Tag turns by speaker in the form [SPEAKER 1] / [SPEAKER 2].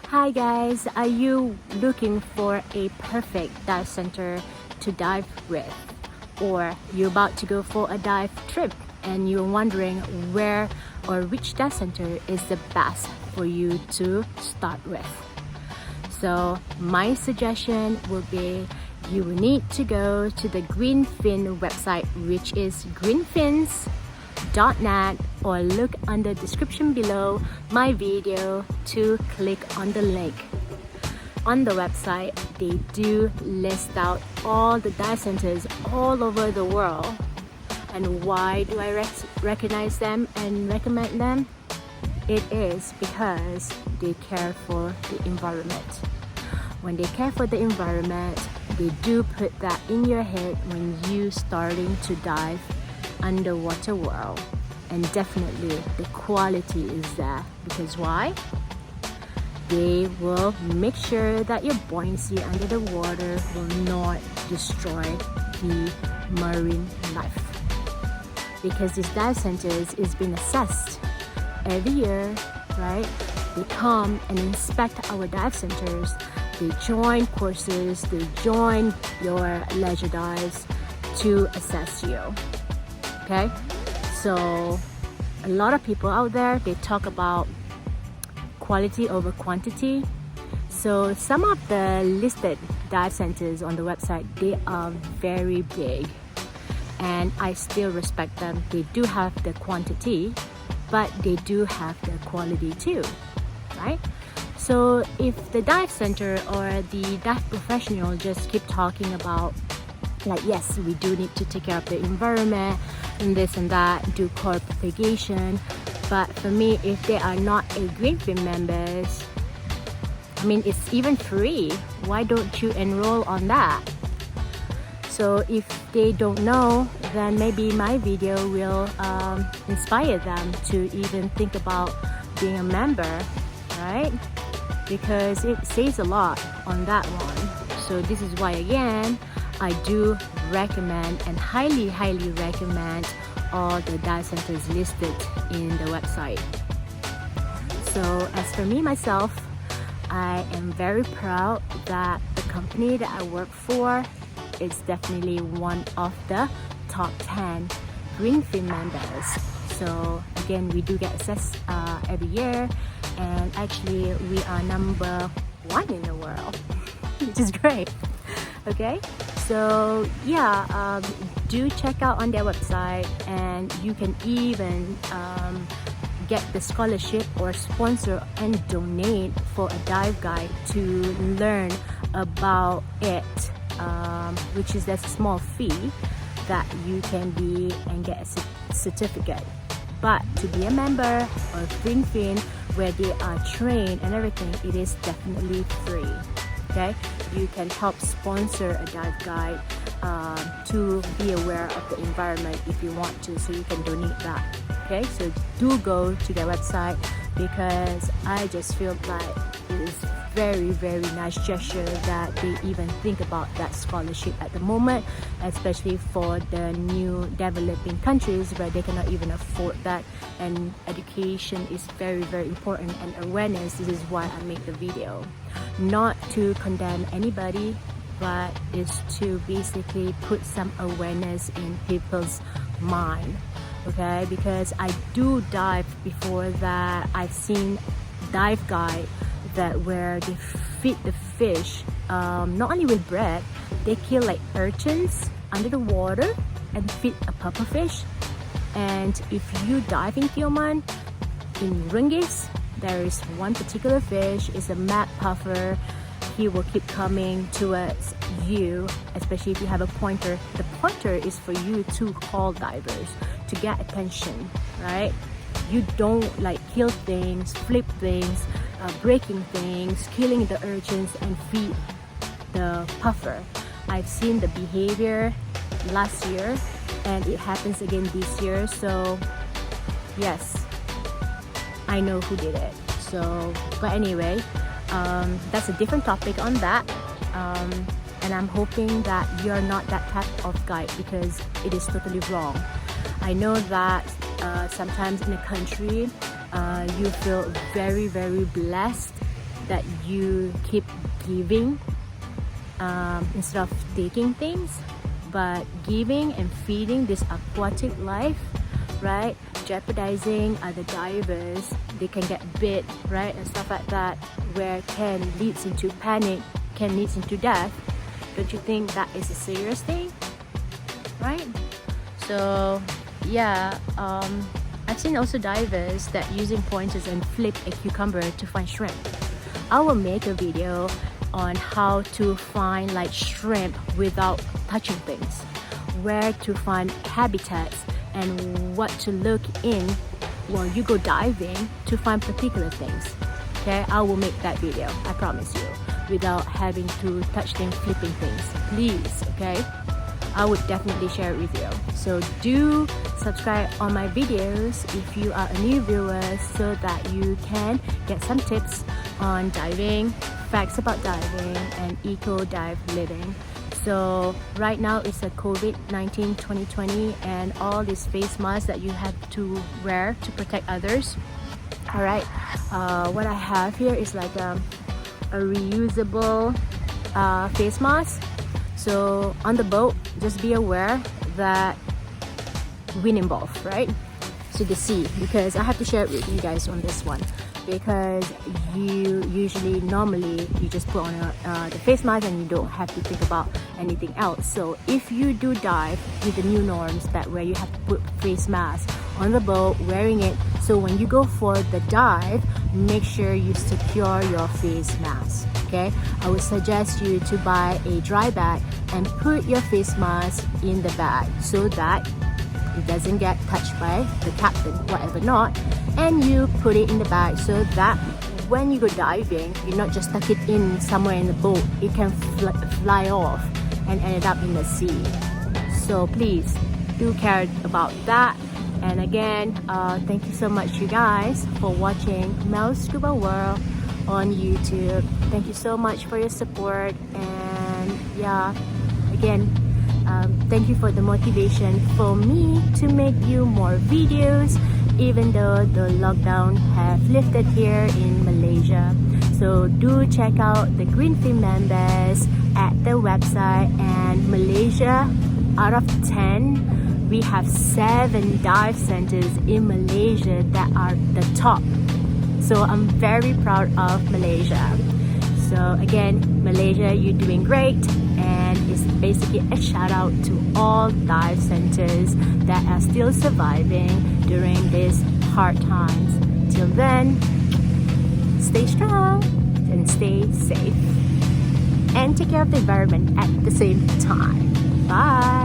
[SPEAKER 1] Hi guys, are you looking for a perfect dive center to dive with? Or you're about to go for a dive trip and you're wondering where or which dive center is the best for you to start with? So my suggestion would be you will need to go to the Greenfin website, which is greenfins.net, or look on the description below my video to click on the link. On the website, they do list out all the dive centers all over the world. And why do I recognize them and recommend them? It is because they care for the environment. When they care for the environment, they do put that in your head when you starting to dive underwater world. And definitely the quality is there. Because why? They will make sure that your buoyancy under the water will not destroy the marine life. Because these dive centers is being assessed every year, right? They come and inspect our dive centers. They join courses, they join your leisure dives to assess you. Okay? So a lot of people out there, they talk about quality over quantity. So some of the listed dive centers on the website, they are very big, and I still respect them. They do have the quantity, but they do have the quality too, right? So if the dive center or the dive professional just keep talking about, like, yes, we do need to take care of the environment and this and that, do coral propagation, but for me, if they are not a Greenfin members, I mean, it's even free. Why don't you enroll on that? So if they don't know, then maybe my video will inspire them to even think about being a member, right? Because it says a lot on that one. So this is why, again, I do recommend and highly recommend all the dive centers listed in the website. So as for me myself, I am very proud that the company that I work for is definitely one of the top 10 Greenfin members. So again, we do get assessed every year, and actually we are number 1 in the world, which is great. Okay, so yeah, do check out on their website, and you can even get the scholarship or sponsor and donate for a dive guide to learn about it, which is a small fee that you can be and get a certificate. But to be a member of Greenfin, where they are trained and everything, it is definitely free. Okay, you can help sponsor a dive guide to be aware of the environment if you want to, so you can donate that. Okay, so do go to their website, because I just feel like it is very nice gesture that they even think about that scholarship at the moment, especially for the new developing countries where they cannot even afford that, and education is very important, and awareness. This is why I make the video, not to condemn anybody, but is to basically put some awareness in people's mind. Okay, because I do dive before that, I've seen dive guide that where they feed the fish not only with bread, they kill like urchins under the water and feed a pufferfish. And if you dive in Tioman, in Ringis, there is one particular fish, is a mad puffer. He will keep coming towards you, especially if you have a pointer. The pointer is for you to call divers to get attention, right? You don't like kill things, flip things, breaking things, killing the urchins and feed the puffer. I've seen the behavior last year, and it happens again this year. So yes, I know who did it. So, but anyway, that's a different topic on that. And I'm hoping that you're not that type of guide, because it is totally wrong. I know that sometimes in a country you feel very blessed that you keep giving instead of taking things, but giving and feeding this aquatic life, right, jeopardizing other divers. They can get bit, right, and stuff like that, where can leads into panic, can leads into death. Don't you think that is a serious thing, right? So yeah, I've seen also divers that using pointers and flip a cucumber to find shrimp. I will make a video on how to find like shrimp without touching things, where to find habitats, and what to look in while you go diving to find particular things. Okay, I will make that video, I promise you, without having to touch things, flipping things, please. Okay, I would definitely share it with you. So do subscribe on my videos if you are a new viewer, so that you can get some tips on diving, facts about diving, and eco dive living. So right now it's a COVID-19 2020, and all these face masks that you have to wear to protect others. All right, what I have here is like a reusable face mask. So on the boat, just be aware that wind involved, right? So the sea, because I have to share it with you guys on this one, because you usually normally you just put on the face mask and you don't have to think about anything else. So if you do dive with the new norms that where you have to put face mask on the boat, wearing it, so when you go for the dive, make sure you secure your face mask. Okay, I would suggest you to buy a dry bag and put your face mask in the bag so that it doesn't get touched by the captain, whatever not, and you put it in the bag so that when you go diving, you not just stuck it in somewhere in the boat, it can fly off and end up in the sea. So please do care about that. And again, thank you so much you guys for watching Mel's Scuba World on YouTube. Thank you so much for your support, and yeah, again, thank you for the motivation for me to make you more videos, even though the lockdown have lifted here in Malaysia. So do check out the Greenfin members at the website, and Malaysia, out of 10, we have 7 dive centers in Malaysia that are the top. So I'm very proud of Malaysia. So again, Malaysia, you're doing great, and it's basically a shout out to all dive centers that are still surviving during these hard times. Till then, stay strong and stay safe, and take care of the environment at the same time. Bye.